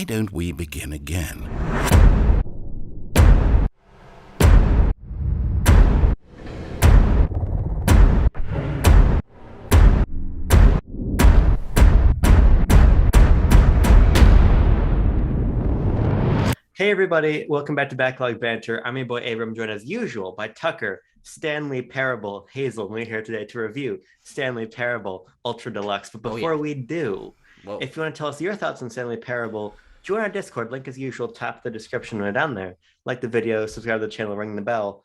why don't we begin again? Hey everybody, welcome back to Backlog Banter. I'm your boy Abram, joined as usual by Tucker, Stanley Parable, Hazel, and we're here today to review Stanley Parable Ultra Deluxe. But before we do, if you want to tell us your thoughts on Stanley Parable, join our Discord. Link as usual, top the description right down there. Like the video, subscribe to the channel, ring the bell,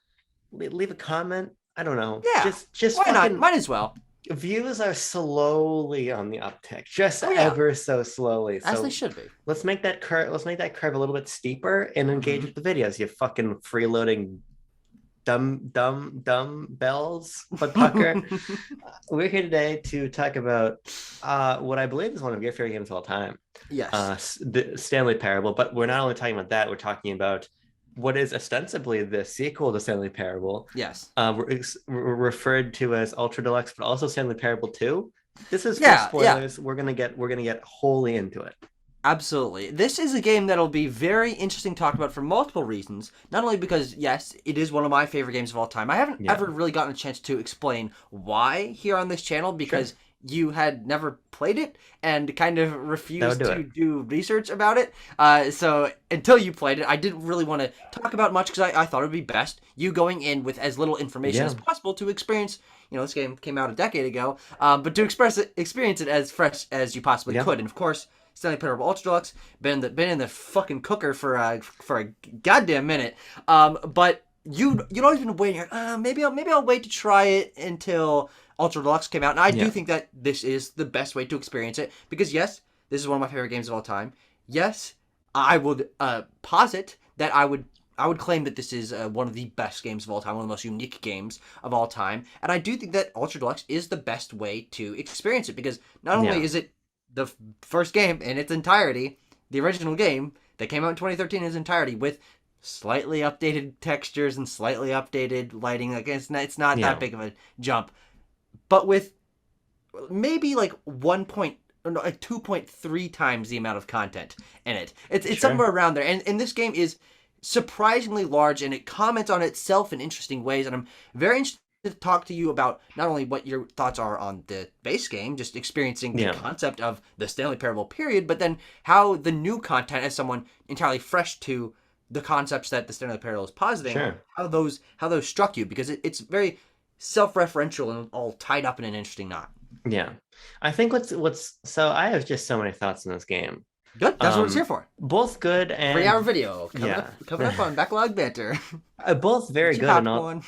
leave a comment. I don't know. Yeah, just why fucking... not? Might as well. Views are slowly on the uptick, just ever so slowly. As they should be. Let's make that curve. Let's make that curve a little bit steeper and engage with the videos. You fucking freeloading, dumb bells. But Tucker, we're here today to talk about what I believe is one of your favorite games of all time. Yes. The Stanley Parable. But we're not only talking about that. We're talking about what is ostensibly the sequel to Stanley Parable. Yes. We're referred to as Ultra Deluxe, but also Stanley Parable 2. This is for spoilers. Yeah. We're gonna get wholly into it. Absolutely. This is a game that'll be very interesting to talk about for multiple reasons. Not only because, yes, it is one of my favorite games of all time. I haven't ever really gotten a chance to explain why here on this channel because you had never played it and kind of refused to do research about it. So until you played it, I didn't really want to talk about much because I thought it would be best you going in with as little information as possible to experience. You know, this game came out a decade ago, but to experience it as fresh as you possibly could. And of course, Stanley Parable Ultra Deluxe been in the fucking cooker for a goddamn minute. But you'd always been waiting. Maybe I'll wait to try it until Ultra Deluxe came out, and I do think that this is the best way to experience it, because yes, this is one of my favorite games of all time. Yes, I would posit that I would claim that this is one of the best games of all time, one of the most unique games of all time, and I do think that Ultra Deluxe is the best way to experience it, because not only is it the first game in its entirety, the original game that came out in 2013 in its entirety, with slightly updated textures and slightly updated lighting, like it's not that big of a jump, but with maybe like 2.3 times the amount of content in it. It's somewhere around there. And this game is surprisingly large, and it comments on itself in interesting ways. And I'm very interested to talk to you about not only what your thoughts are on the base game, just experiencing the concept of the Stanley Parable period, but then how the new content, as someone entirely fresh to the concepts that the Stanley Parable is positing, how those struck you, because it's very self-referential and all tied up in an interesting knot. Yeah, I think what's so I have just so many thoughts in this game. Good, that's what it's here for. Both good and 3-hour video coming up on Backlog Banter. Both very good and all.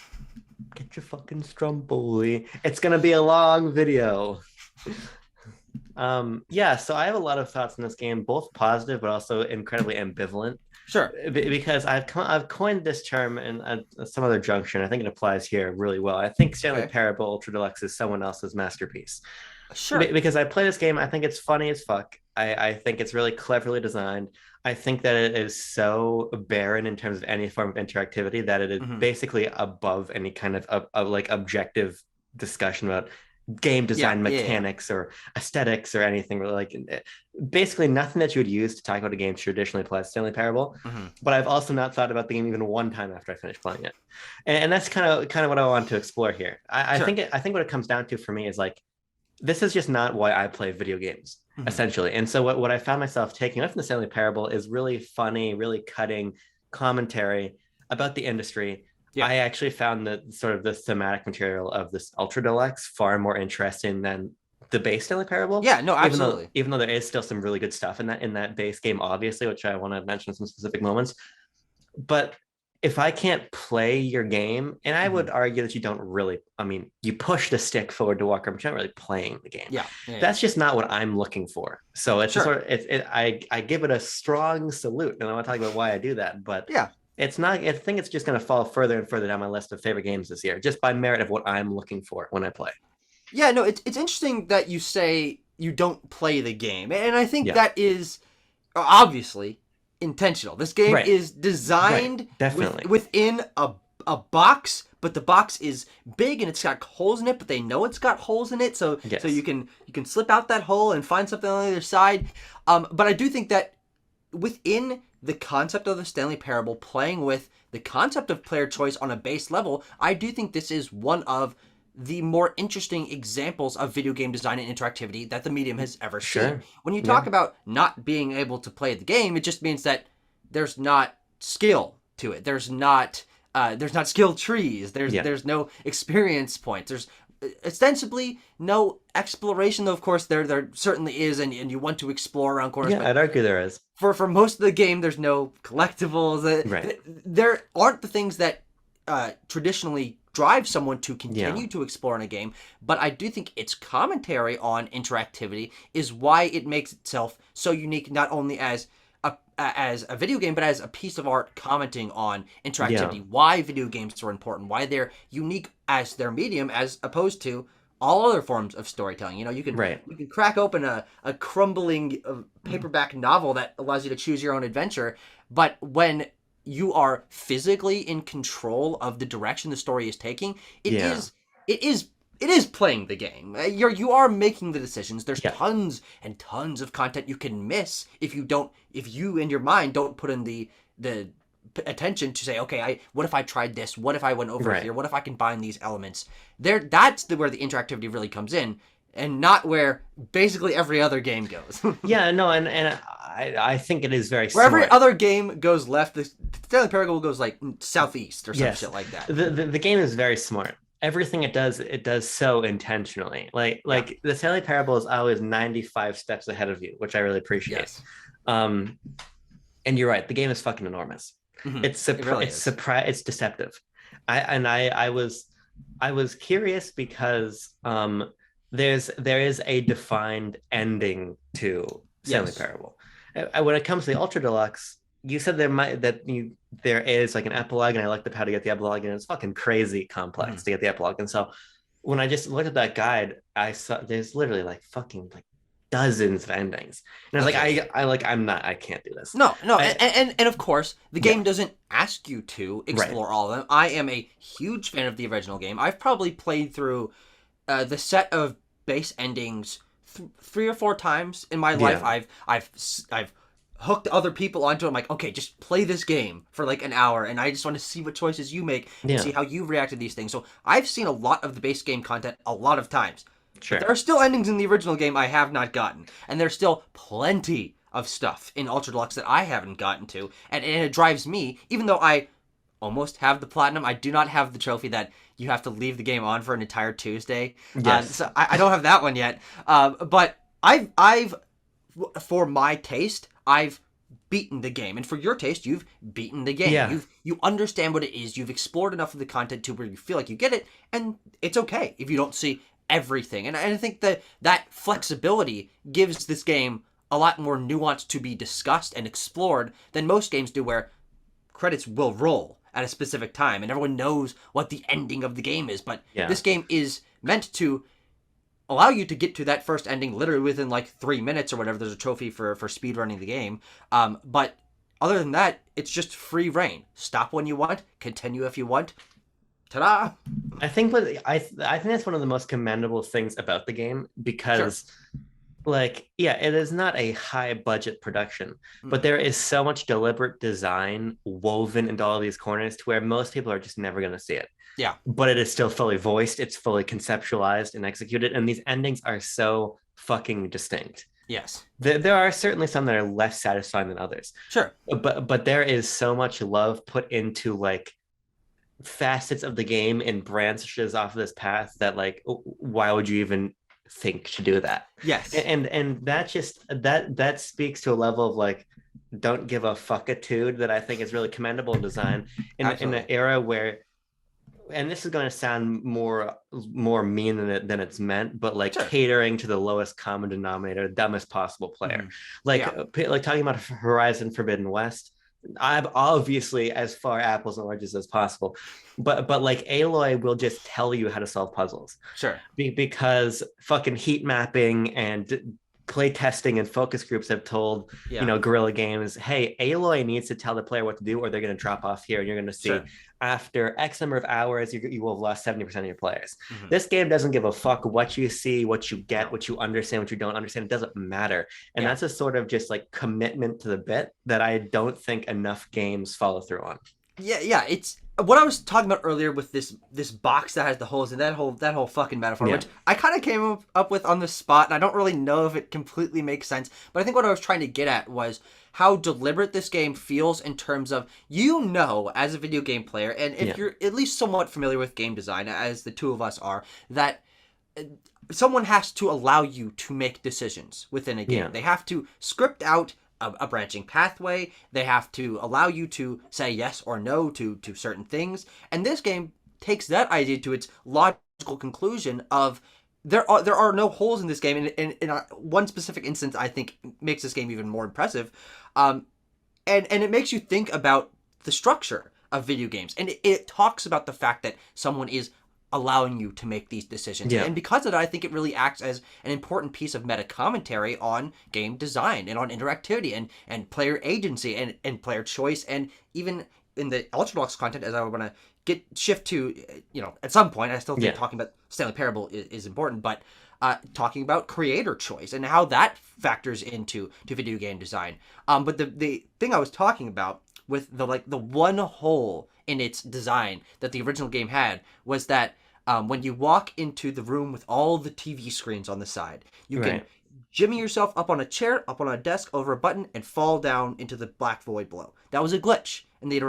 Get your fucking Stromboli. It's gonna be a long video. So I have a lot of thoughts in this game, both positive but also incredibly ambivalent. Sure. Because I've coined this term in some other junction. I think it applies here really well. I think Stanley Parable Ultra Deluxe is someone else's masterpiece. Sure. Because I play this game, I think it's funny as fuck. I think it's really cleverly designed. I think that it is so barren in terms of any form of interactivity that it is basically above any kind of like objective discussion about game design mechanics or aesthetics or anything really. Like basically nothing that you would use to talk about a game traditionally applies to Stanley Parable. But I've also not thought about the game even one time after I finished playing it, and that's kind of what I want to explore here. I think what it comes down to for me is like, this is just not why I play video games, essentially. And so what I found myself taking away from the Stanley Parable is really funny, really cutting commentary about the industry. I actually found the sort of the thematic material of this Ultra Deluxe far more interesting than the base Stanley Parable. Yeah, no, absolutely. Even though there is still some really good stuff in that base game, obviously, which I want to mention in some specific moments. But if I can't play your game, and I would argue that you don't really, you push the stick forward to walk around, but you're not really playing the game. That's just not what I'm looking for. So it's just sort of, I give it a strong salute, and I want to talk about why I do that. But it's not, I think it's just going to fall further and further down my list of favorite games this year, just by merit of what I'm looking for when I play. Yeah, no, it's interesting that you say you don't play the game. And I think that is obviously intentional. This game is designed within a box, but the box is big and it's got holes in it, but they know it's got holes in it, so you can slip out that hole and find something on the other side. But I do think that within the concept of the Stanley Parable, playing with the concept of player choice on a base level, I do think this is one of the more interesting examples of video game design and interactivity that the medium has ever seen. When you talk about not being able to play the game, it just means that there's not skill to it. There's not skill trees. There's no experience points. There's ostensibly no exploration, though of course there certainly is, and you want to explore around corners. Yeah, I'd argue there is. For most of the game, there's no collectibles. Right. There aren't the things that traditionally drive someone to continue to explore in a game, but I do think its commentary on interactivity is why it makes itself so unique, not only as a video game, but as a piece of art commenting on interactivity, why video games are important, why they're unique as their medium, as opposed to all other forms of storytelling. You know, you can crack open a crumbling paperback novel that allows you to choose your own adventure, but when you are physically in control of the direction the story is taking, it is playing the game. You are making the decisions. There's tons and tons of content you can miss if you in your mind don't put in the attention to say, okay, what if I tried this? What if I went over here? What if I combine these elements? That's where the interactivity really comes in, and not where basically every other game goes. And I think it is very where smart. every other game goes left, the Stanley Parable goes like southeast or some shit like that. The game is very smart. Everything it does so intentionally. Like the Stanley Parable is always 95 steps ahead of you, which I really appreciate. Yes. And you're right, the game is fucking enormous. Mm-hmm. It's deceptive. I was curious because there is a defined ending to Stanley Parable. When it comes to the Ultra Deluxe, you said there is like an epilogue, and I looked up how to get the epilogue, and it's fucking crazy complex to get the epilogue. And so when I just looked at that guide, I saw there's literally like fucking like dozens of endings, and I was I can't do this. No, and of course the game doesn't ask you to explore all of them. I am a huge fan of the original game. I've probably played through the set of base endings 3 or 4 times in my life. I've hooked other people onto it. I'm like, okay, just play this game for like an hour, and I just want to see what choices you make and see how you react to these things. So I've seen a lot of the base game content a lot of times. Sure. But there are still endings in the original game I have not gotten, and there's still plenty of stuff in Ultra Deluxe that I haven't gotten to, and it drives me, even though I almost have the platinum, I do not have the trophy that you have to leave the game on for an entire Tuesday. Yes. So I don't have that one yet. But I've for my taste, I've beaten the game, and for your taste, you've beaten the game. Yeah. You understand what it is. You've explored enough of the content to where you feel like you get it, and it's okay if you don't see everything. And I think that flexibility gives this game a lot more nuance to be discussed and explored than most games do, where credits will roll at a specific time and everyone knows what the ending of the game is. But this game is meant to allow you to get to that first ending literally within like 3 minutes or whatever. There's a trophy for speedrunning the game. But other than that, it's just free reign. Stop when you want, continue if you want. Ta-da! I think that's one of the most commendable things about the game, because it is not a high budget production, but there is so much deliberate design woven into all of these corners to where most people are just never going to see it. Yeah. But it is still fully voiced, it's fully conceptualized and executed, and these endings are so fucking distinct. Yes. There are certainly some that are less satisfying than others. Sure. But there is so much love put into like facets of the game and branches off of this path that like, why would you even think to do that? Yes. And that just that speaks to a level of like don't give a fuckitude that I think is really commendable in design in an era where, and this is going to sound more mean than it's meant, but like catering to the lowest common denominator, the dumbest possible player. Like talking about Horizon Forbidden West, I'm obviously as far apples and oranges as possible, but like Aloy will just tell you how to solve puzzles. Sure. Because fucking heat mapping and play testing and focus groups have told Guerrilla Games, hey, Aloy needs to tell the player what to do or they're going to drop off here, and you're going to see after X number of hours you will have lost 70% of your players. This game doesn't give a fuck what you see, what you get, what you understand, what you don't understand. It doesn't matter. And that's a sort of just like commitment to the bit that I don't think enough games follow through on. Yeah, it's what I was talking about earlier with this box that has the holes in that whole fucking metaphor, which I kind of came up with on the spot, and I don't really know if it completely makes sense, but I think what I was trying to get at was how deliberate this game feels in terms of, as a video game player, and if you're at least somewhat familiar with game design, as the two of us are, that someone has to allow you to make decisions within a game. They have to script out a branching pathway. They have to allow you to say yes or no to certain things. And this game takes that idea to its logical conclusion of there are no holes in this game. And in one specific instance, I think makes this game even more impressive. And it makes you think about the structure of video games. And it talks about the fact that someone is allowing you to make these decisions. And because of that, I think it really acts as an important piece of meta commentary on game design and on interactivity and player agency and player choice. And even in the Ultra Deluxe content, as I want to shift to, at some point, I still think talking about Stanley Parable is important, but talking about creator choice and how that factors into video game design. But the thing I was talking about with the one hole in its design that the original game had was that when you walk into the room with all the TV screens on the side, you can jimmy yourself up on a chair, up on a desk, over a button, and fall down into the black void below. That was a glitch in the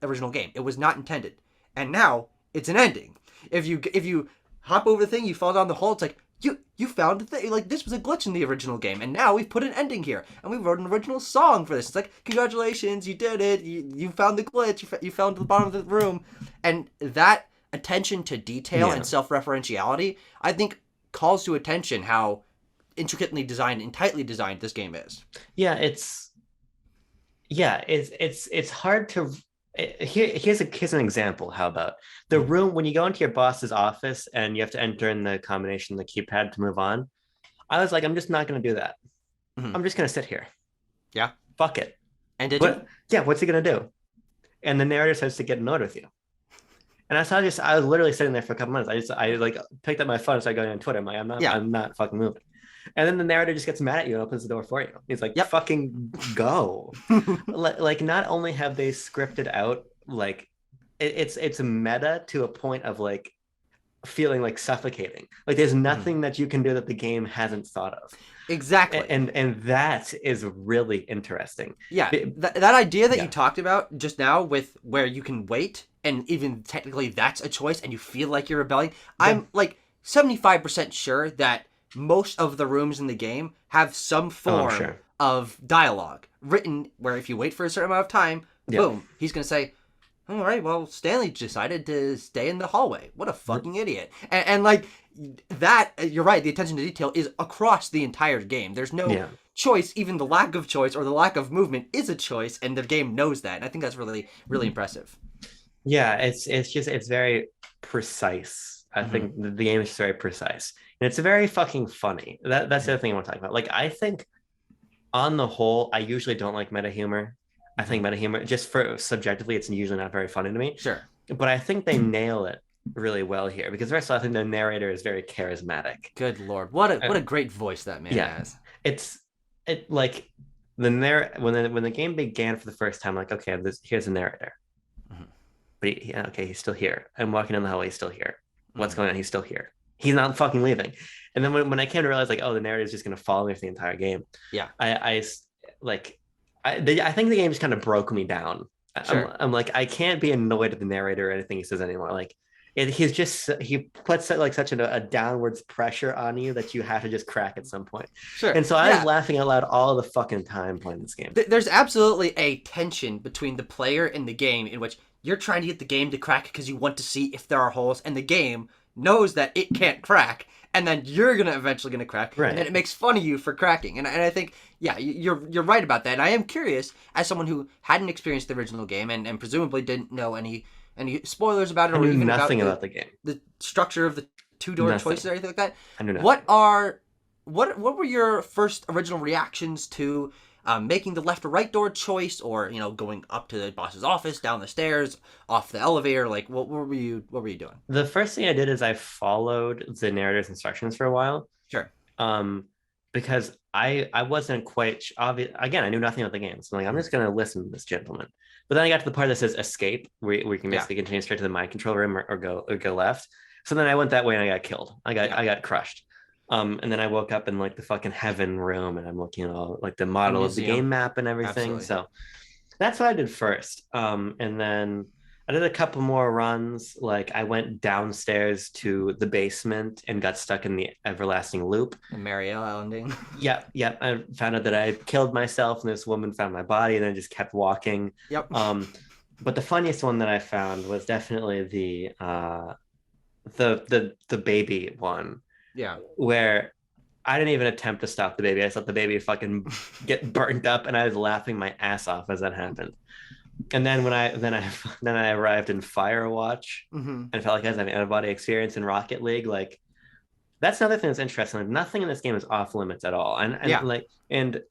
original game. It was not intended. And now, it's an ending. If you hop over the thing, you fall down the hole, it's like, you found the thing. Like, this was a glitch in the original game, and now we've put an ending here, and we wrote an original song for this. It's like, congratulations, you did it. You found the glitch. You fell to the bottom of the room. And that attention to detail and self-referentiality, I think, calls to attention how intricately designed and tightly designed this game is. It's hard to. Here's an example. How about the room when you go into your boss's office and you have to enter in the combination, the keypad to move on? I was like, I'm just not going to do that. I'm just going to sit here. Yeah. Fuck it. And did you? Yeah. What's he going to do? And the narrator says to get annoyed with you. And I was literally sitting there for a couple minutes. I picked up my phone and started going on Twitter. I'm like, I'm not fucking moving. And then the narrator just gets mad at you and opens the door for you. He's like, fucking go. Like, not only have they scripted out, like, it's meta to a point of, like, feeling like suffocating. Like, there's nothing that you can do that the game hasn't thought of. Exactly. And that is really interesting. Yeah. That idea that you talked about just now with where you can wait, and even technically that's a choice, and you feel like you're rebelling. I'm, like, 75% sure that most of the rooms in the game have some form of dialogue written where if you wait for a certain amount of time, boom, he's going to say, all right, well, Stanley decided to stay in the hallway. What a fucking idiot. And like that, you're right, the attention to detail is across the entire game. There's no choice. Even the lack of choice or the lack of movement is a choice, and the game knows that. And I think that's really, really impressive. Yeah, it's very precise. I think the game is very precise. And it's very fucking funny. That's the other thing I want to talk about. Like, I think on the whole, I usually don't like meta humor. I think meta humor, just for subjectively, it's usually not very funny to me. Sure. But I think they nail it really well here, because first of all, I think the narrator is very charismatic. Good Lord. What a great voice that man has. Like when the game began for the first time, like, okay, here's the narrator. But he's still here. I'm walking down the hallway, he's still here. What's going on? He's still here. He's not fucking leaving. And then when I came to realize, like, oh, the narrator is just going to follow me for the entire game. Yeah. I think the game just kind of broke me down. Sure. I'm like, I can't be annoyed at the narrator or anything he says anymore. Like, he puts like such a downwards pressure on you that you have to just crack at some point. Sure. And so I was laughing out loud all the fucking time playing this game. There's absolutely a tension between the player and the game in which you're trying to get the game to crack because you want to see if there are holes, and the game knows that it can't crack, and then you're eventually gonna crack, right? And then it makes fun of you for cracking. And I think, you're right about that. And I am curious, as someone who hadn't experienced the original game and presumably didn't know any spoilers about it, or even nothing about the game, the structure of the two-door choices or anything like that. I knew nothing. What what were your first original reactions to making the left or right door choice, or going up to the boss's office, down the stairs, off the elevator? Like, what were you doing? The first thing I did is I followed the narrator's instructions for a while. Sure. Because I wasn't quite obvious. Again, I knew nothing about the game, so I'm like, I'm just gonna listen to this gentleman. But then I got to the part that says escape, where you can basically continue straight to the mind control room or go left. So then I went that way and I got killed. I got crushed. And then I woke up in like the fucking heaven room, and I'm looking at all like the model of the game map and everything. Absolutely. So that's what I did first. And then I did a couple more runs. Like I went downstairs to the basement and got stuck in the everlasting loop. The Marielle ending. Yeah. I found out that I killed myself, and this woman found my body, and then just kept walking. Yep. But the funniest one that I found was definitely the baby one. Yeah. Where I didn't even attempt to stop the baby. I just let the baby fucking get burnt up, and I was laughing my ass off as that happened. And then when I arrived in Firewatch, and felt like I was having an out-of-body experience in Rocket League, like that's another thing that's interesting. Like, nothing in this game is off limits at all, and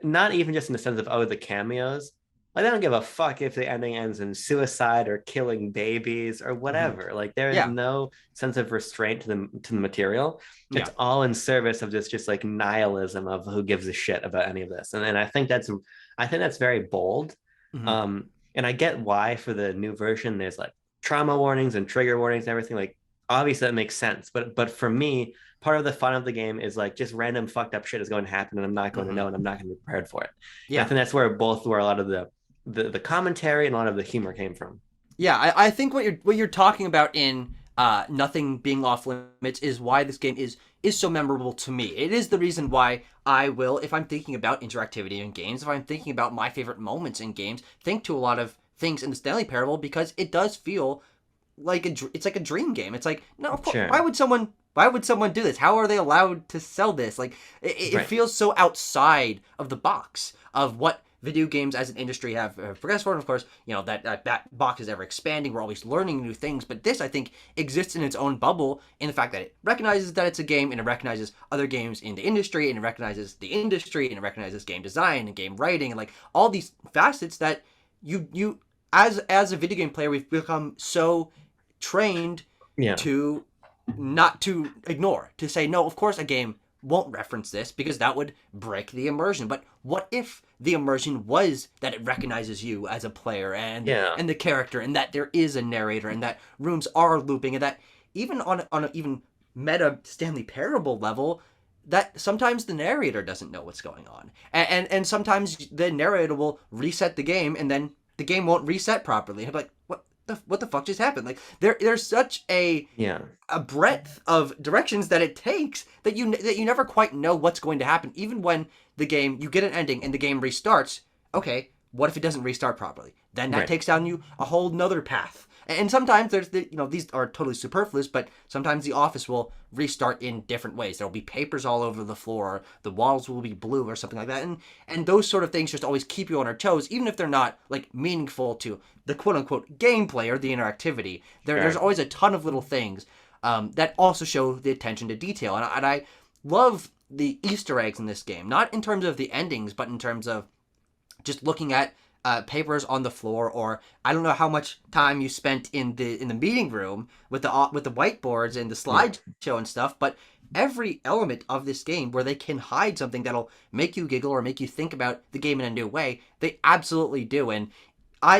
not even just in the sense of the cameos. Like, I don't give a fuck if the ending ends in suicide or killing babies or whatever. Like, there is no sense of restraint to the material. It's all in service of just like nihilism of who gives a shit about any of this. And I think that's very bold. And I get why for the new version there's like trauma warnings and trigger warnings and everything. Like, obviously that makes sense. But for me, part of the fun of the game is like just random fucked up shit is going to happen, and I'm not going to know, and I'm not going to be prepared for it. Yeah, I think that's where a lot of the commentary and a lot of the humor came from. Yeah, I think what you're talking about in nothing being off limits is why this game is so memorable to me. It is the reason why I will, if I'm thinking about interactivity in games, if I'm thinking about my favorite moments in games, think to a lot of things in the Stanley Parable, because it does feel like it's like a dream game. It's like, no, of course, sure. Why would someone do this? How are they allowed to sell this? Like, it feels so outside of the box of what video games as an industry have progressed forward. Of course, that box is ever expanding. We're always learning new things. But this, I think, exists in its own bubble in the fact that it recognizes that it's a game, and it recognizes other games in the industry, and it recognizes the industry, and it recognizes game design and game writing, and like all these facets that you as a video game player, we've become so trained to not to ignore, to say, no, of course a game won't reference this because that would break the immersion. But what if the immersion was that it recognizes you as a player and the character, and that there is a narrator, and that rooms are looping, and that even on an even meta Stanley Parable level, that sometimes the narrator doesn't know what's going on, and sometimes the narrator will reset the game, and then the game won't reset properly. And I'm like, what the fuck just happened? Like, there's such a breadth of directions that it takes that you never quite know what's going to happen. Even when the game, you get an ending and the game restarts, okay, what if it doesn't restart properly? Then that takes down you a whole nother path. And sometimes there's these are totally superfluous, but sometimes the office will restart in different ways. There'll be papers all over the floor, the walls will be blue or something like that. And those sort of things just always keep you on our toes, even if they're not like meaningful to the quote unquote gameplay or the interactivity. There's always a ton of little things that also show the attention to detail. And I love the Easter eggs in this game, not in terms of the endings, but in terms of just looking at papers on the floor, or I don't know how much time you spent in the meeting room with the whiteboards and the slideshow and stuff, but every element of this game where they can hide something that'll make you giggle or make you think about the game in a new way, they absolutely do. And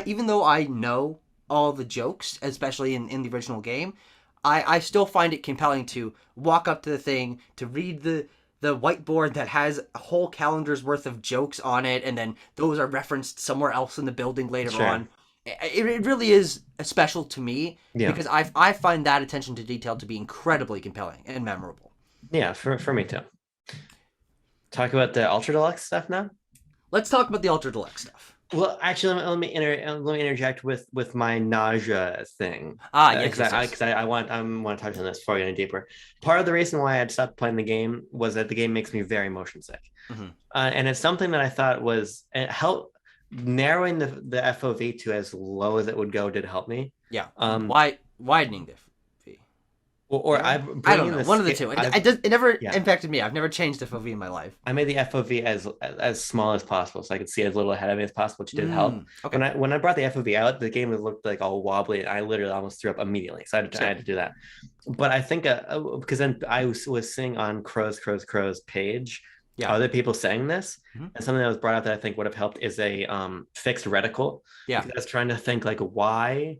even though I know all the jokes, especially in the original game, I still find it compelling to walk up to the thing, to read the whiteboard that has a whole calendar's worth of jokes on it, and then those are referenced somewhere else in the building later on. It really is special to me because I find that attention to detail to be incredibly compelling and memorable. Yeah, for me too. Talk about the Ultra Deluxe stuff now? Let's talk about the Ultra Deluxe stuff. Well, actually, let me interject with my nausea thing. Yes. Because I want to touch on this before we get any deeper. Part of the reason why I had stopped playing the game was that the game makes me very motion sick, and it's something that I thought was narrowing the FOV to as low as it would go did help me. Yeah. Widening the FOV. Or I I don't know. One of the two. It never impacted me. I've never changed FOV in my life. I made the FOV as small as possible, so I could see as little ahead of me as possible, which did help. Okay. When I brought the FOV out, the game looked like all wobbly, and I literally almost threw up immediately. So I had to do that. But I think because then I was seeing on Crow's page, other people saying this, and something that was brought out that I think would have helped is a fixed reticle. Yeah, because I was trying to think like, why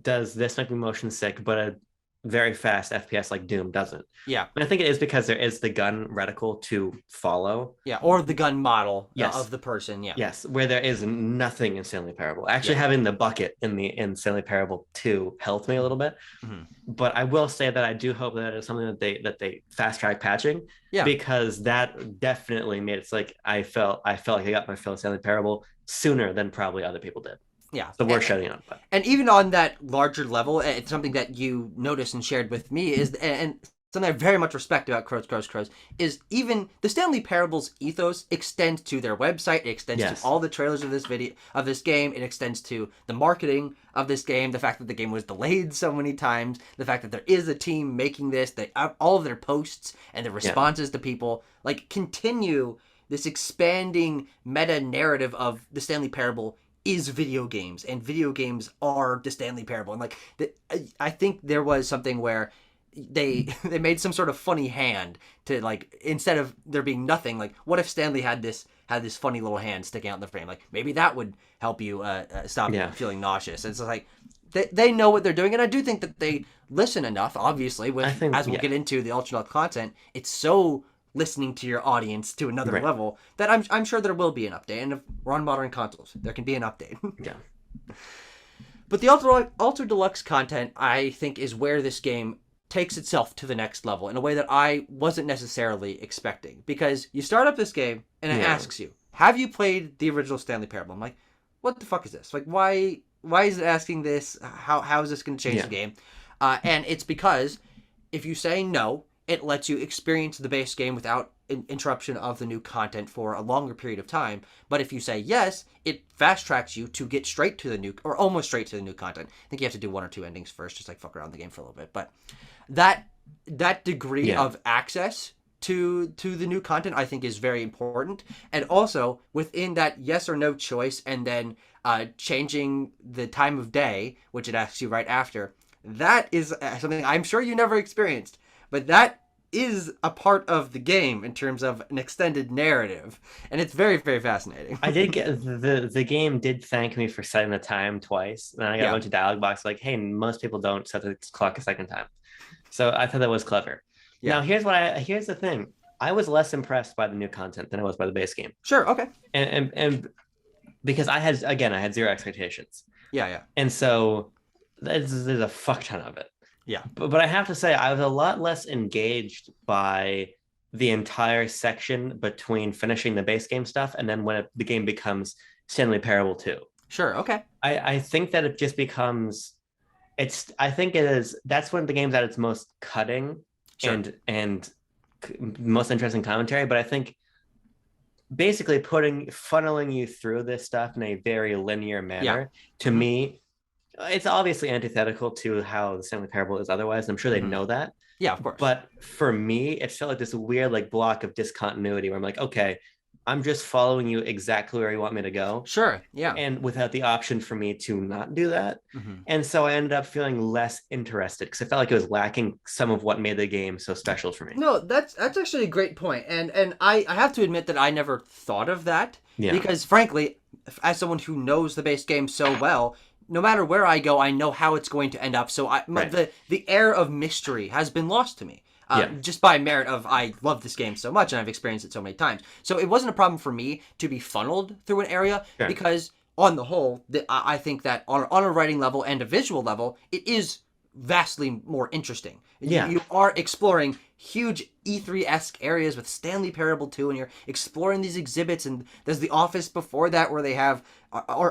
does this make me motion sick, but a very fast FPS like Doom doesn't? Yeah. And I think it is because there is the gun reticle to follow. Yeah, or the gun model of the person. Yeah. Yes, where there is nothing in Stanley Parable. Actually, having the bucket in Stanley Parable 2 helped me a little bit. But I will say that I do hope that it's something that they fast track patching. Yeah. Because that definitely made it like I felt like I got my fill of Stanley Parable sooner than probably other people did. Yeah. So we're shutting up. And even on that larger level, it's something that you noticed and shared with me is, and something I very much respect about Crows, is even the Stanley Parable's ethos extends to their website. It extends to all the trailers of this game. It extends to the marketing of this game. The fact that the game was delayed so many times. The fact that there is a team making this. That all of their posts and their responses to people like continue this expanding meta narrative of the Stanley Parable is video games, and video games are the Stanley Parable. And like I think there was something where they made some sort of funny hand to like, instead of there being nothing, like what if Stanley had this funny little hand sticking out in the frame? Like maybe that would help you stop feeling nauseous. It's like they know what they're doing, and I do think that they listen enough. Obviously, as we'll get into the Ultra content, it's so listening to your audience to another level that I'm sure there will be an update. And if we're on modern consoles, there can be an update. But the Ultra Deluxe content, I think, is where this game takes itself to the next level in a way that I wasn't necessarily expecting. Because you start up this game and it asks you, have you played the original Stanley Parable? I'm like, what the fuck is this? Like, why is it asking this? How is this going to change the game? And it's because if you say no, it lets you experience the base game without interruption of the new content for a longer period of time. But if you say yes, it fast tracks you to get straight to the new, or almost straight to the new content. I think you have to do 1 or 2 endings first, just like fuck around the game for a little bit. But that degree of access to the new content, I think, is very important. And also within that yes or no choice, and then changing the time of day, which it asks you right after, that is something I'm sure you never experienced. But that is a part of the game in terms of an extended narrative, and it's very, very fascinating. I did get the game did thank me for setting the time twice, and I got a bunch of dialogue boxes like, "Hey, most people don't set the clock a second time," so I thought that was clever. Now here's the thing: I was less impressed by the new content than I was by the base game. Sure, okay, and because I had 0 expectations. And so there's a fuck ton of it. But I have to say, I was a lot less engaged by the entire section between finishing the base game stuff and then when the game becomes Stanley Parable 2. Sure, okay. I think that it just becomes, that's when the game's at its most cutting and most interesting commentary. But I think basically funneling you through this stuff in a very linear manner, to me, it's obviously antithetical to how the Stanley Parable is otherwise. I'm sure they know that. Yeah, of course. But for me, it felt like this weird like block of discontinuity where I'm like, okay, I'm just following you exactly where you want me to go. Sure, yeah. And without the option for me to not do that. And so I ended up feeling less interested because I felt like it was lacking some of what made the game so special for me. No, that's actually a great point. And I have to admit that I never thought of that. Because frankly, as someone who knows the base game so well, no matter where I go, I know how it's going to end up. So the air of mystery has been lost to me. Just by merit of I love this game so much and I've experienced it so many times. So it wasn't a problem for me to be funneled through an area because on the whole, I think that on a writing level and a visual level, it is vastly more interesting. You are exploring huge E3-esque areas with Stanley Parable 2, and you're exploring these exhibits, and there's the office before that where they have,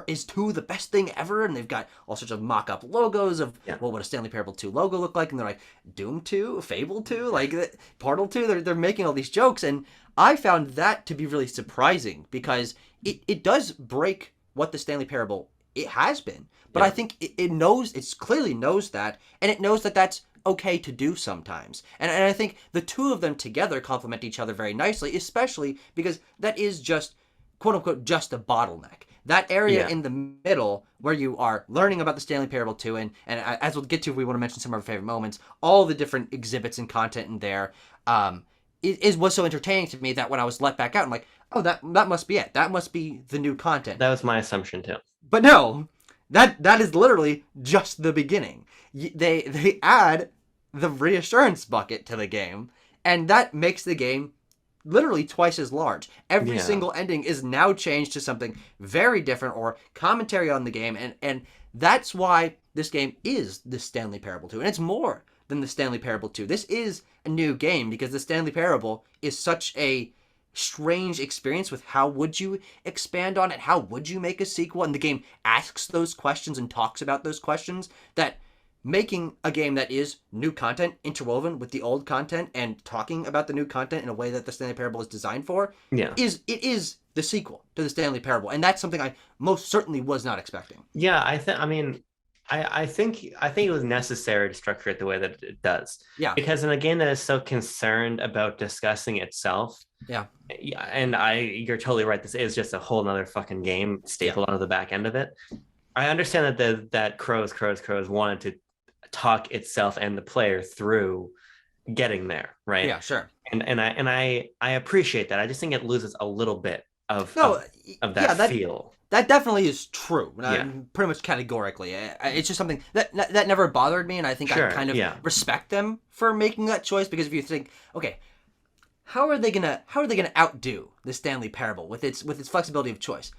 is 2 the best thing ever? And they've got all sorts of mock-up logos of, well, what a Stanley Parable 2 logo look like, and they're like, Doom 2, Fable 2, like Portal 2, they're making all these jokes, and I found that to be really surprising, because it does break what the Stanley Parable it has been. But I think it clearly knows that, and it knows that that's okay to do sometimes. And I think the two of them together complement each other very nicely, especially because that is just, quote unquote, just a bottleneck. That area in the middle where you are learning about the Stanley Parable 2, and as we'll get to if we want to mention some of our favorite moments, all the different exhibits and content in there was so entertaining to me that when I was let back out, I'm like, oh, that must be it. That must be the new content. That was my assumption too. But no, that is literally just the beginning. They add the reassurance bucket to the game, and that makes the game literally twice as large. Every single ending is now changed to something very different or commentary on the game, and that's why this game is the Stanley Parable 2, and it's more than the Stanley Parable 2. This is a new game because the Stanley Parable is such a strange experience with how would you expand on it, how would you make a sequel, and the game asks those questions and talks about those questions, that making a game that is new content interwoven with the old content and talking about the new content in a way that the Stanley Parable is designed for is the sequel to the Stanley Parable, and that's something I most certainly was not expecting. I think it was necessary to structure it the way that it does. Yeah. Because in a game that is so concerned about discussing itself. Yeah. And you're totally right. This is just a whole nother fucking game stapled onto the back end of it. I understand that Crows wanted to talk itself and the player through getting there, right? Yeah, sure. And I appreciate that. I just think it loses a little bit of that feel. That definitely is true. Pretty much categorically. It's just something that never bothered me, and I think I kind of respect them for making that choice, because if you think, okay, how are they gonna outdo the Stanley Parable with its flexibility of choice?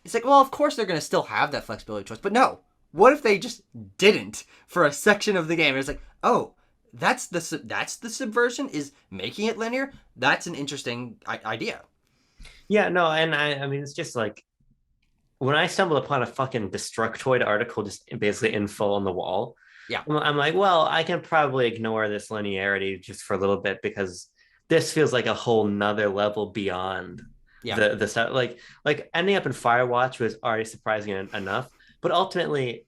It's like, well, of course they're gonna still have that flexibility of choice, but no. What if they just didn't for a section of the game? It's like, oh, that's the subversion, is making it linear. That's an interesting idea. Yeah, no, and I mean, it's just like, when I stumbled upon a fucking Destructoid article just basically in full on the wall, I'm like, well, I can probably ignore this linearity just for a little bit, because this feels like a whole nother level beyond the stuff. Like ending up in Firewatch was already surprising enough, but ultimately,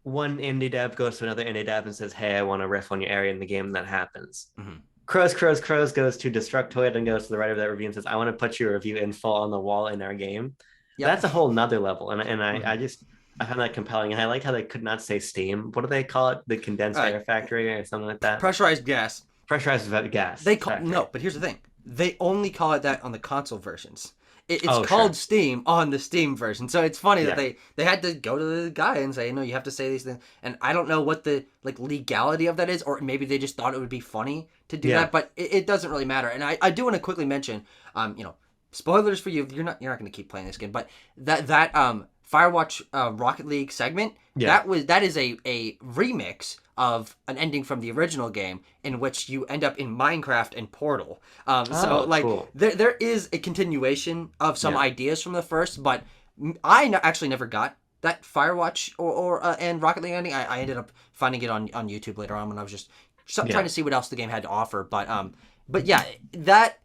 one indie dev goes to another indie dev and says, hey, I want to riff on your area in the game, and that happens. Mm-hmm. Crows goes to Destructoid and goes to the writer of that review and says, I want to put your review in full on the wall in our game. Yep. That's a whole nother level. And I found that compelling. And I like how they could not say Steam. What do they call it? The condensed air factory or something like that? Pressurized gas. Pressurized gas. No, but here's the thing. They only call it that on the console versions. It's called Steam on the Steam version. So it's funny that they had to go to the guy and say, no, you have to say these things. And I don't know what the legality of that is, or maybe they just thought it would be funny to do that, but it doesn't really matter. And I do want to quickly mention, spoilers for you. You're not going to keep playing this game, but that Firewatch Rocket League segment, that is a remix of an ending from the original game in which you end up in Minecraft and Portal. Cool. There is a continuation of some ideas from the first, but I actually never got that Firewatch or and Rocket League ending. I ended up finding it on YouTube later on when I was just trying to see what else the game had to offer. But yeah, that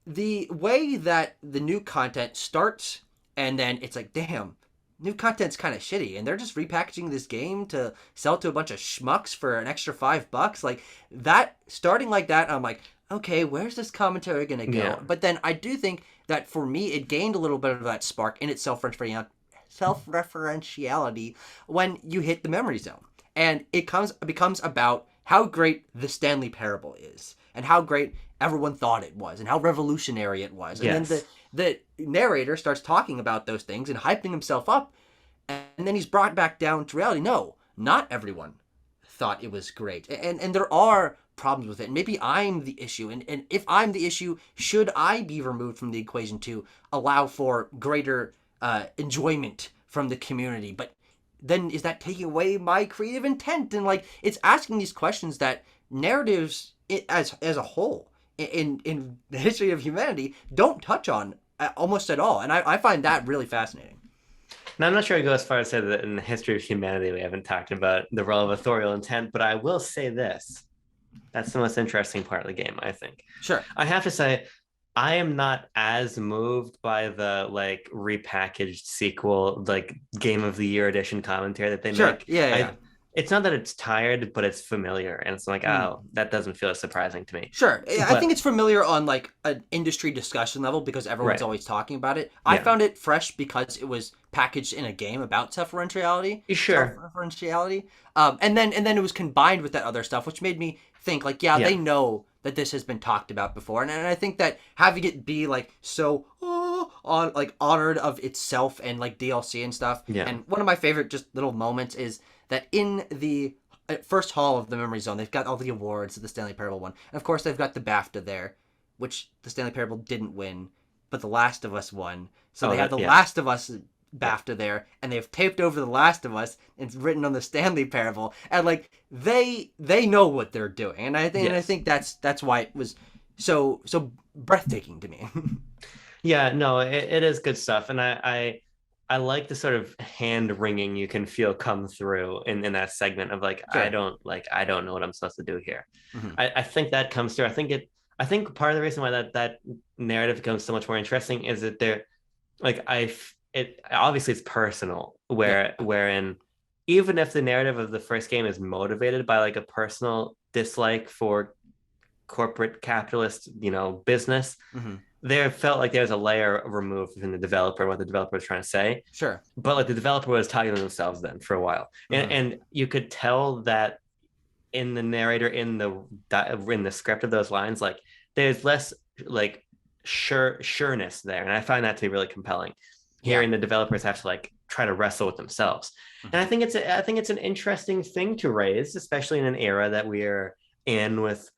the way that the new content starts, and then it's like, damn, new content's kind of shitty, and they're just repackaging this game to sell to a bunch of schmucks for an extra $5. Like that, starting like that, I'm like, okay, where's this commentary gonna go? Yeah. But then I do think that for me, it gained a little bit of that spark in its self-referentiality when you hit the memory zone, and it becomes about how great the Stanley Parable is, and how great everyone thought it was, and how revolutionary it was. And then the narrator starts talking about those things and hyping himself up, and then he's brought back down to reality. No, not everyone thought it was great, and there are problems with it. And maybe I'm the issue, and if I'm the issue, should I be removed from the equation to allow for greater enjoyment from the community? But then is that taking away my creative intent? And it's asking these questions that narratives as a whole in the history of humanity don't touch on almost at all, and I find that really fascinating. Now, I'm not sure I go as far as to say that in the history of humanity we haven't talked about the role of authorial intent, but I will say this: that's the most interesting part of the game, I think. Sure. I have to say, I am not as moved by the repackaged sequel, Game of the Year edition commentary that they make. Yeah. it's not that it's tired, but it's familiar, and it's like, Hmm. oh, that doesn't feel as surprising to me. Sure. I think But it's familiar on like an industry discussion level because everyone's right, always talking about it. I yeah, found it fresh because it was packaged in a game about self-referentiality. sure, Self-referentiality. And then it was combined with that other stuff, which made me think like, yeah, yeah, they know that this has been talked about before. And I think that having it be like so on like honored of itself and like DLC and stuff. yeah, And one of my favorite just little moments is that in the first hall of the Memory Zone, they've got all the awards of the Stanley Parable one. And of course, they've got the BAFTA there, which the Stanley Parable didn't win, but The Last of Us won. So oh, they have that, the yeah, Last of Us yeah, BAFTA there, and they've taped over The Last of Us. And it's written on the Stanley Parable, and like they know what they're doing, and I yes. think that's why it was so breathtaking to me. Yeah, no, it is good stuff, and I like the sort of hand wringing you can feel come through in that segment of like Sure. I don't know what I'm supposed to do here. Hmm. I think that comes through. I think part of the reason why that narrative becomes so much more interesting is that they're like it obviously it's personal Yeah. wherein even if the narrative of the first game is motivated by like a personal dislike for corporate capitalist business, Hmm. there felt like there was a layer removed from the developer, what the developer was trying to say. Sure. But like the developer was talking to themselves then for a while, and, Hmm. and you could tell that in the narrator, in the script of those lines, like there's less like sureness there, and I find that to be really compelling. Yeah. Hearing the developers have to like try to wrestle with themselves, and Hmm. I think it's an interesting thing to raise, especially in an era that we're in with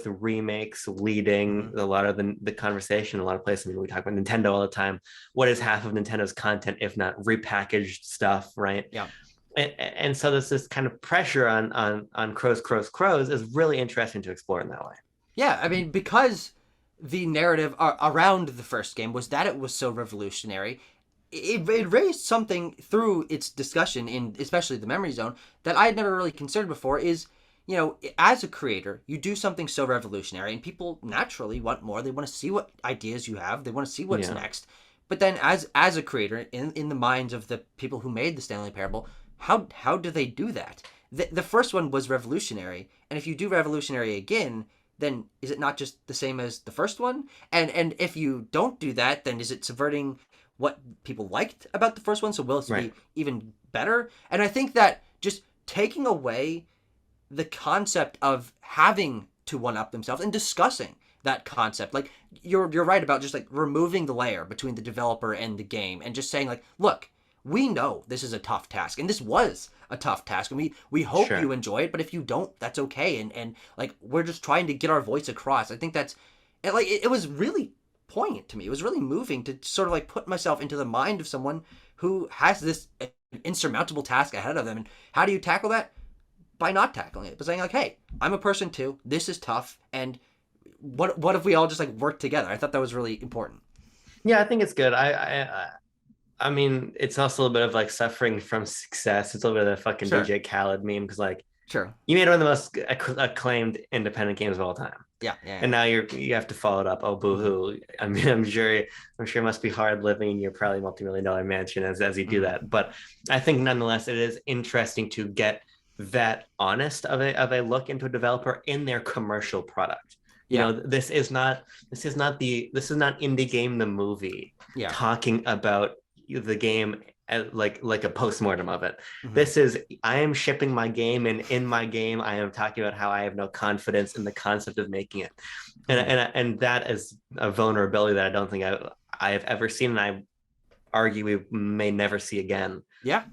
remakes leading Hmm. a lot of the conversation. A lot of places, I mean, we talk about Nintendo all the time. What is half of Nintendo's content if not repackaged stuff, right? Yeah. And so there's this kind of pressure on crows is really interesting to explore in that way. Yeah, I mean, because the narrative around the first game was that it was so revolutionary, it raised something through its discussion in especially the Memory Zone that I had never really considered before. Is as a creator, you do something so revolutionary, and people naturally want more. They want to see what ideas you have. They want to see what's Yeah, next. But then, as a creator, in the minds of the people who made the Stanley Parable, how do they do that? The first one was revolutionary, and if you do revolutionary again, then is it not just the same as the first one? And if you don't do that, then is it subverting what people liked about the first one? So will it right. be even better? And I think that just taking away the concept of having to one up themselves and discussing that concept, like you're right about just like removing the layer between the developer and the game and just saying like, look, we know this is a tough task, and this was a tough task, and we hope you Sure. enjoy it, but if you don't, that's okay. And like we're just trying to get our voice across. I think that's it was really poignant to me. It was really moving to sort of like put myself into the mind of someone who has this insurmountable task ahead of them. And how do you tackle that? By not tackling it, but saying like, hey, I'm a person too, this is tough, and what if we all just like work together? I thought that was really important. Yeah, I think it's good. I mean, it's also a little bit of like suffering from success. It's a little bit of the fucking Sure. DJ Khaled meme because like Sure. you made one of the most acclaimed independent games of all time, Yeah, yeah, and yeah. now you have to follow it up. Oh, boo Mm-hmm. hoo! I mean, I'm sure it must be hard living in your probably multi-million dollar mansion as you do Mm-hmm. that. But I think nonetheless, it is interesting to get that honest of a look into a developer in their commercial product. You Yeah, know, this is not indie game the movie yeah. talking about the game as, like a postmortem of it. Mm-hmm. This is I am shipping my game, and in my game I am talking about how I have no confidence in the concept of making it, Mm-hmm. and that is a vulnerability that I don't think I have ever seen, and I argue we may never see again, Yeah,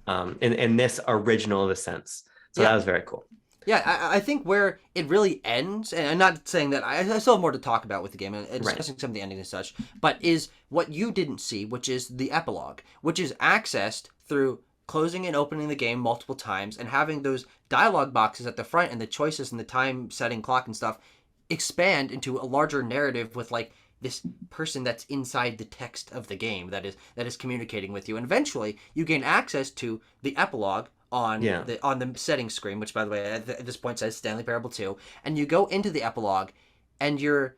in this original of a sense. So that yeah. was very cool. Yeah, I think where it really ends, and I'm not saying that I still have more to talk about with the game and Right. discussing some of the endings and such, but is what you didn't see, which is the epilogue, which is accessed through closing and opening the game multiple times and having those dialogue boxes at the front and the choices and the time setting clock and stuff expand into a larger narrative with like this person that's inside the text of the game that is communicating with you, and eventually you gain access to the epilogue Yeah. on the settings screen, which by the way at this point says Stanley Parable 2, and you go into the epilogue and you're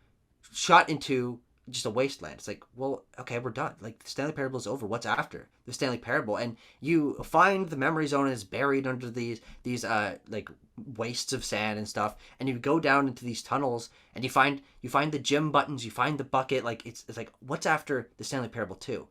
shot into just a wasteland. It's like, well, okay, we're done. Like, the Stanley Parable is over. What's after the Stanley Parable? And you find the memory zone is buried under these like wastes of sand and stuff, and you go down into these tunnels, and you find the gym buttons, you find the bucket. Like, it's like, what's after the Stanley Parable 2?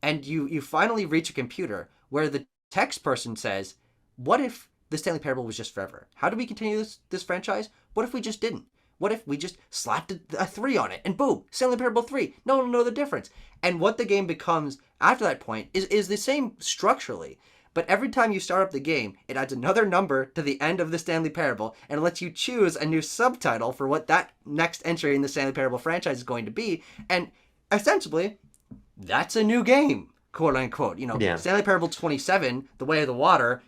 And you finally reach a computer where the text person says, what if the Stanley Parable was just forever? How do we continue this franchise? What if we just didn't? What if we just slapped a 3 on it and boom, Stanley Parable 3? No one will know the difference. And what the game becomes after that point is the same structurally. But every time you start up the game, it adds another number to the end of the Stanley Parable and lets you choose a new subtitle for what that next entry in the Stanley Parable franchise is going to be. And essentially, that's a new game, quote unquote. You know, yeah. Stanley Parable 27, The Way of the Water,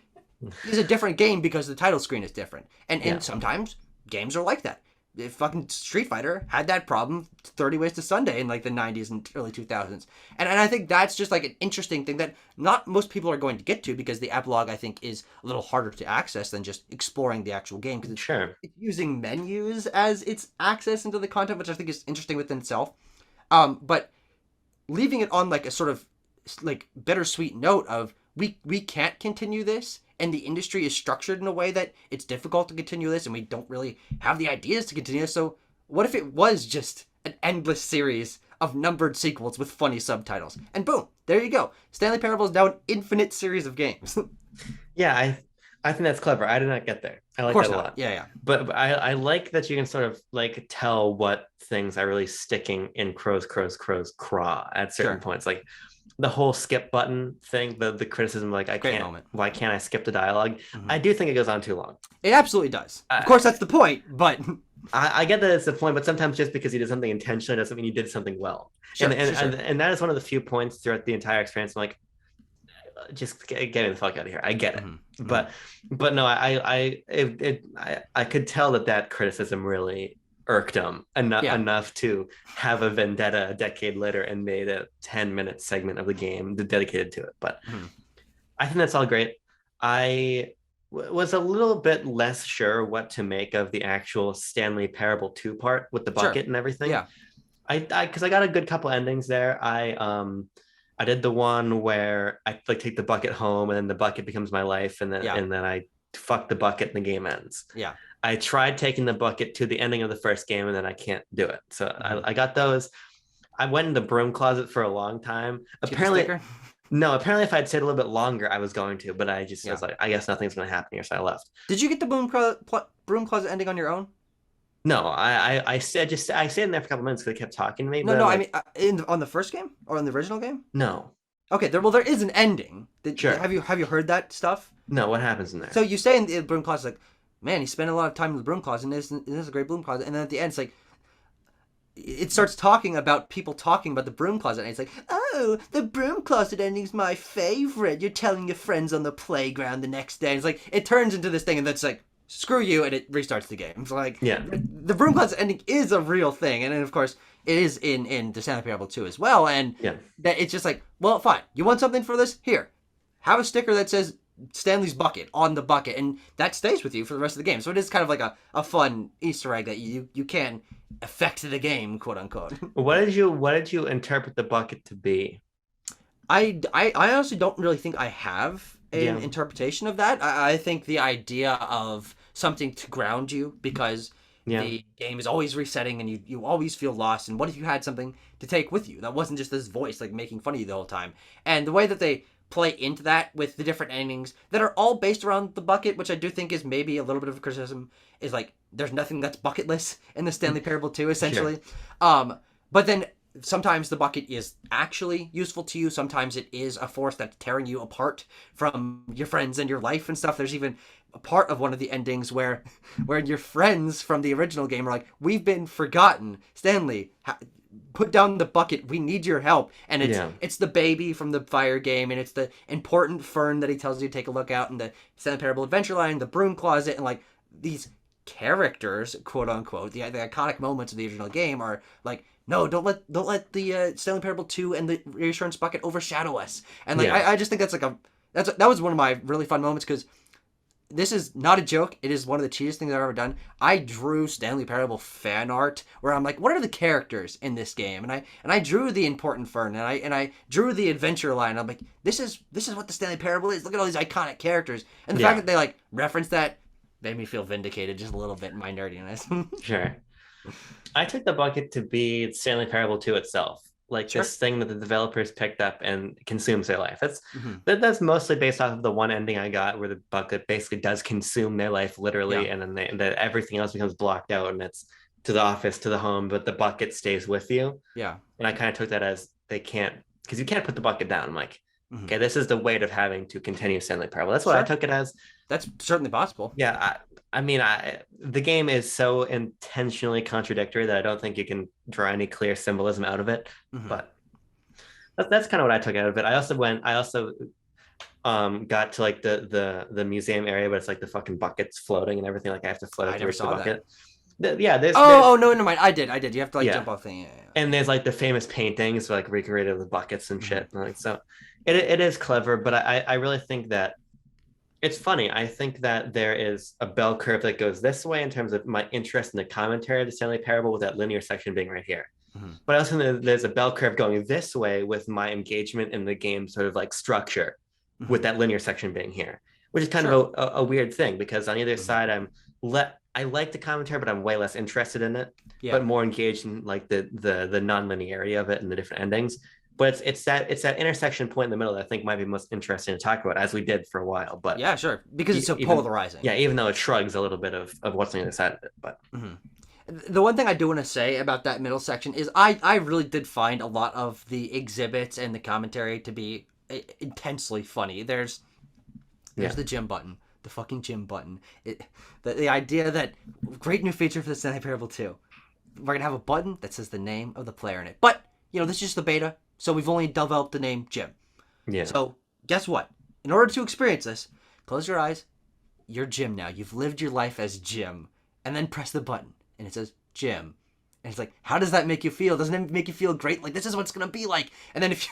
is a different game because the title screen is different. And sometimes games are like that. Fucking Street Fighter had that problem 30 Ways to Sunday in like the 90s and early 2000s. And I think that's just like an interesting thing that not most people are going to get to, because the epilogue, I think, is a little harder to access than just exploring the actual game, because it's using menus as its access into the content, which I think is interesting within itself. But leaving it on like a sort of like bittersweet note of we can't continue this, and the industry is structured in a way that it's difficult to continue this, and we don't really have the ideas to continue this. So what if it was just an endless series of numbered sequels with funny subtitles? And boom, there you go. Stanley Parable is now an infinite series of games. Yeah, I think that's clever. I did not get there. I like that a lot. Yeah. But I like that you can sort of like tell what things are really sticking in crow's craw at certain points. Like the whole skip button thing, the criticism, like why can't I skip the dialogue? Mm-hmm. I do think it goes on too long. It absolutely does. Of course, that's the point, but I get that it's the point, but sometimes just because you did something intentionally doesn't mean you did something well. Sure, and that is one of the few points throughout the entire experience. I'm like, just get me the fuck out of here. I get it, but no, I could tell that criticism really irked him enough to have a vendetta a decade later and made a 10-minute segment of the game dedicated to it. But I think that's all great. I was a little bit less sure what to make of the actual Stanley Parable 2 part with the bucket and everything. Yeah, because I got a good couple endings there. I did the one where I like take the bucket home, and then the bucket becomes my life, and then I fuck the bucket and the game ends. Yeah. I tried taking the bucket to the ending of the first game, and then I can't do it. So I got those. I went in the broom closet for a long time. Apparently if I'd stayed a little bit longer, I was going to, but I was like, I guess nothing's going to happen here, so I left. Did you get the broom closet ending on your own? No, I stayed in there for a couple minutes because they kept talking to me. I mean, on the first game or on the original game? No. Okay, there is an ending. Sure. Have you heard that stuff? No, what happens in there? So you say in the broom closet, like, man, he spent a lot of time in the broom closet, and this is a great broom closet. And then at the end, it's like, it starts talking about people talking about the broom closet, and it's like, oh, the broom closet ending's my favorite. You're telling your friends on the playground the next day. And it's like, it turns into this thing, and that's like, screw you, and it restarts the game. It's like, the broom closet ending is a real thing, and then of course it is in the Stanley Parable 2 as well. And that it's just like, well, fine, you want something for this? Here, have a sticker that says Stanley's bucket on the bucket, and that stays with you for the rest of the game. So it is kind of like a fun Easter egg that you can affect the game, quote unquote. What did you interpret the bucket to be? I honestly don't really think I have an interpretation of that. I think the idea of something to ground you, because the game is always resetting and you always feel lost. And what if you had something to take with you that wasn't just this voice like making fun of you the whole time? And the way that they play into that with the different endings that are all based around the bucket, which I do think is maybe a little bit of a criticism, is like there's nothing that's bucketless in the Stanley Parable 2 essentially. Sure. But then sometimes the bucket is actually useful to you. Sometimes it is a force that's tearing you apart from your friends and your life and stuff. There's even a part of one of the endings where your friends from the original game are like, we've been forgotten. Stanley, put down the bucket. We need your help. And it's the baby from the fire game, and it's the important fern that he tells you to take a look at in the Stanley Parable Adventure Line, the broom closet, and like these characters, quote unquote, the iconic moments of the original game are like, no, don't let the Stanley Parable 2 and the reassurance bucket overshadow us. And like I just think that's like that was one of my really fun moments, because this is not a joke. It is one of the cheapest things I've ever done. I drew Stanley Parable fan art where I'm like, what are the characters in this game? And I drew the important fern and I drew the adventure line. I'm like, this is what the Stanley Parable is. Look at all these iconic characters. And the fact that they like reference that made me feel vindicated just a little bit in my nerdiness. Sure. I took the bucket to be Stanley Parable 2 itself. Like this thing that the developers picked up and consumes their life. That's mostly based off of the one ending I got where the bucket basically does consume their life literally, and then everything else becomes blocked out and it's to the office, to the home, but the bucket stays with you. Yeah. And I kind of took that as they can't, because you can't put the bucket down. I'm like, okay, this is the weight of having to continue Stanley Parable. That's what I took it as. That's certainly possible. Yeah, I mean, the game is so intentionally contradictory that I don't think you can draw any clear symbolism out of it. But that's kind of what I took out of it. I also got to like the museum area, but it's like the fucking buckets floating and everything. Like I have to float towards the bucket. There's no, never mind. I did. You have to like jump off thing. Yeah. And there's like the famous paintings like recreated with buckets and shit. And, like, so it is clever, but I really think that it's funny. I think that there is a bell curve that goes this way in terms of my interest in the commentary of the Stanley Parable, with that linear section being right here. But I also think there's a bell curve going this way with my engagement in the game sort of like structure, with that linear section being here, which is kind of a weird thing, because on either side I like the commentary, but I'm way less interested in it, but more engaged in like the non-linearity of it and the different endings. But it's that intersection point in the middle that I think might be most interesting to talk about, as we did for a while. But yeah, sure, because it's so polarizing. Yeah, even though it shrugs a little bit of what's on the other side of it. But the one thing I do want to say about that middle section is I really did find a lot of the exhibits and the commentary to be intensely funny. There's the gym button, the fucking gym button. The idea that great new feature for the Stanley Parable 2. We're gonna have a button that says the name of the player in it, but this is just the beta. So we've only developed the name Jim. Yeah. So guess what? In order to experience this, close your eyes. You're Jim now. You've lived your life as Jim. And then press the button. And it says Jim. And it's like, how does that make you feel? Doesn't it make you feel great? Like, this is what it's going to be like. And then if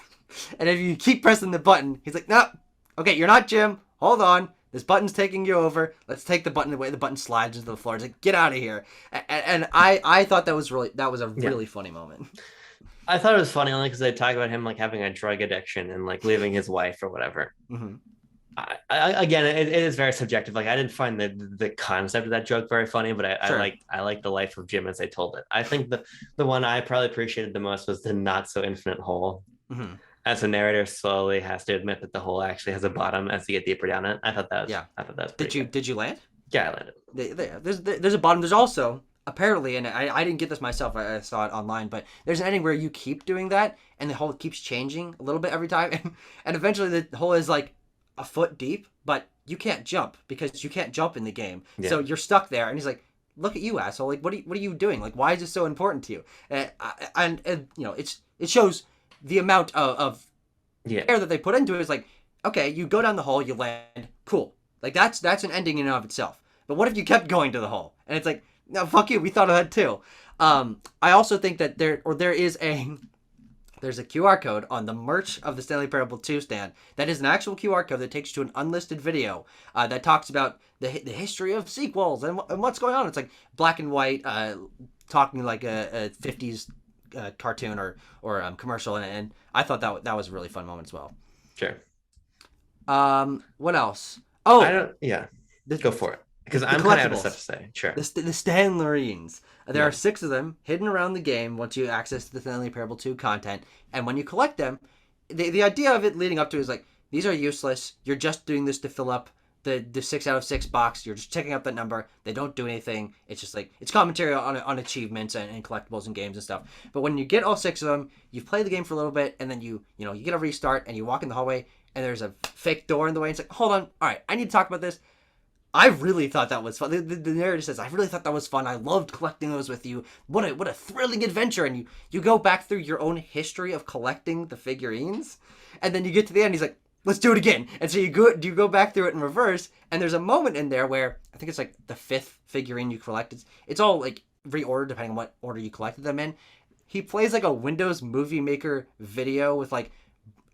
you keep pressing the button, he's like, no. Okay, you're not Jim. Hold on. This button's taking you over. Let's take the button away. The button slides into the floor. It's like, get out of here. And I thought that was a really funny moment. I thought it was funny only because they talk about him like having a drug addiction and like leaving his wife or whatever. Again, it is very subjective. Like I didn't find the concept of that joke very funny, but I like the life of Jim as they told it. I think the one I probably appreciated the most was the not so infinite hole. As the narrator slowly has to admit that the hole actually has a bottom as you get deeper down it. I thought that was Did you land? Yeah, I landed. There's a bottom. There's also apparently, and I didn't get this myself, I saw it online, but there's an ending where you keep doing that and the hole keeps changing a little bit every time, and eventually the hole is like a foot deep, but you can't jump because you can't jump in the game. So you're stuck there, and he's like, look at you, asshole. Like, what are you doing? Like, why is this so important to you? And it shows the amount of care that they put into it. Is like, okay, you go down the hole, you land, cool. Like that's an ending in and of itself. But what if you kept going to the hole? And it's like, no, fuck you. We thought of that too. I also think that there's a QR code on the merch of the Stanley Parable 2 stand that is an actual QR code that takes you to an unlisted video that talks about the history of sequels and what's going on. It's like black and white, talking like a 50s cartoon or commercial, and I thought that was a really fun moment as well. Sure. What else? Oh, go for it. Because I'm kind of out of stuff to say. Sure. The Stanlerines. There are 6 of them hidden around the game once you access the Stanley Parable 2 content. And when you collect them, the idea of it leading up to is like, these are useless. You're just doing this to fill up the 6 out of 6 box. You're just checking up that number. They don't do anything. It's just like, it's commentary on achievements and collectibles and games and stuff. But when you get all 6 of them, you've played the game for a little bit, and then you get a restart, and you walk in the hallway, and there's a fake door in the way. And it's like, hold on. All right, I need to talk about this. I really thought that was fun. The narrator says, I really thought that was fun. I loved collecting those with you. What a thrilling adventure. And you go back through your own history of collecting the figurines. And then you get to the end, he's like, let's do it again. And so you go back through it in reverse. And there's a moment in there where I think it's like the 5th figurine you collect. It's all like reordered depending on what order you collected them in. He plays like a Windows Movie Maker video with like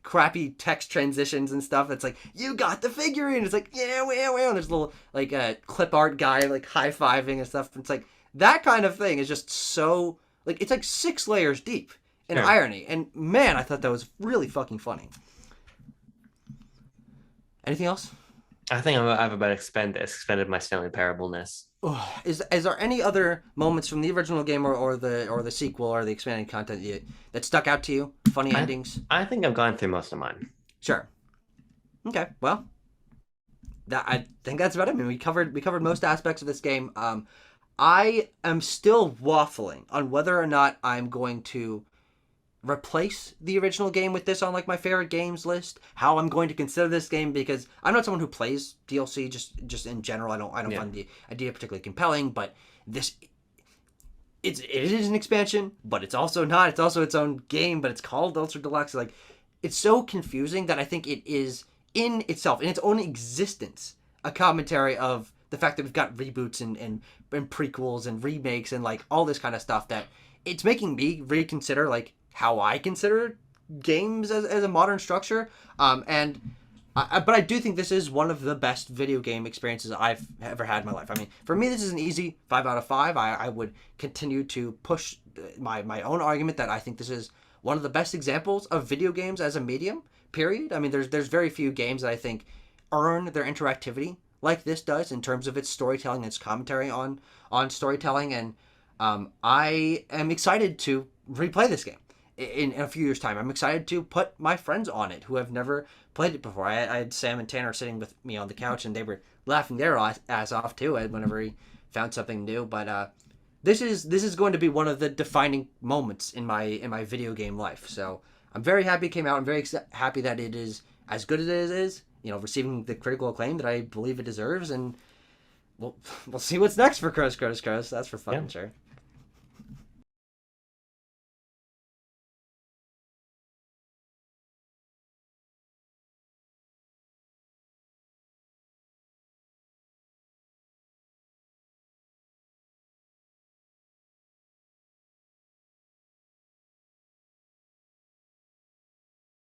crappy text transitions and stuff. That's like, you got the figurine. It's like, yeah, wow, wow. And there's a little like clip art guy like high-fiving and stuff. It's like that kind of thing is just so like it's like 6 layers deep in irony. And man, I thought that was really fucking funny. Anything else? I think I've about expended my Stanley Parableness. Is there any other moments from the original game or the sequel or the expanded content that stuck out to you? Funny endings? I think I've gone through most of mine. Sure. Okay. Well, I think that's about it. I mean, we covered most aspects of this game. I am still waffling on whether or not I'm going to replace the original game with this on like my favorite games list, how I'm going to consider this game, because I'm not someone who plays DLC just in general. I don't find the idea particularly compelling, but it is an expansion, but it's also not. It's also its own game, but it's called Ultra Deluxe. Like, it's so confusing that I think it is in itself, in its own existence, a commentary of the fact that we've got reboots and prequels and remakes and like all this kind of stuff, that it's making me reconsider like how I consider games as a modern structure. But I do think this is one of the best video game experiences I've ever had in my life. I mean, for me, this is an easy 5 out of 5. I would continue to push my own argument that I think this is one of the best examples of video games as a medium, period. I mean, there's very few games that I think earn their interactivity like this does in terms of its storytelling and its commentary on storytelling. And I am excited to replay this game in a few years' time. I'm excited to put my friends on it who have never played it before. I had Sam and Tanner sitting with me on the couch, and they were laughing their ass off too whenever he found something new. But this is going to be one of the defining moments in my video game life. So I'm very happy it came out. I'm very happy that it is as good as it is. You know, receiving the critical acclaim that I believe it deserves, and we'll see what's next for Crows. That's for fucking sure.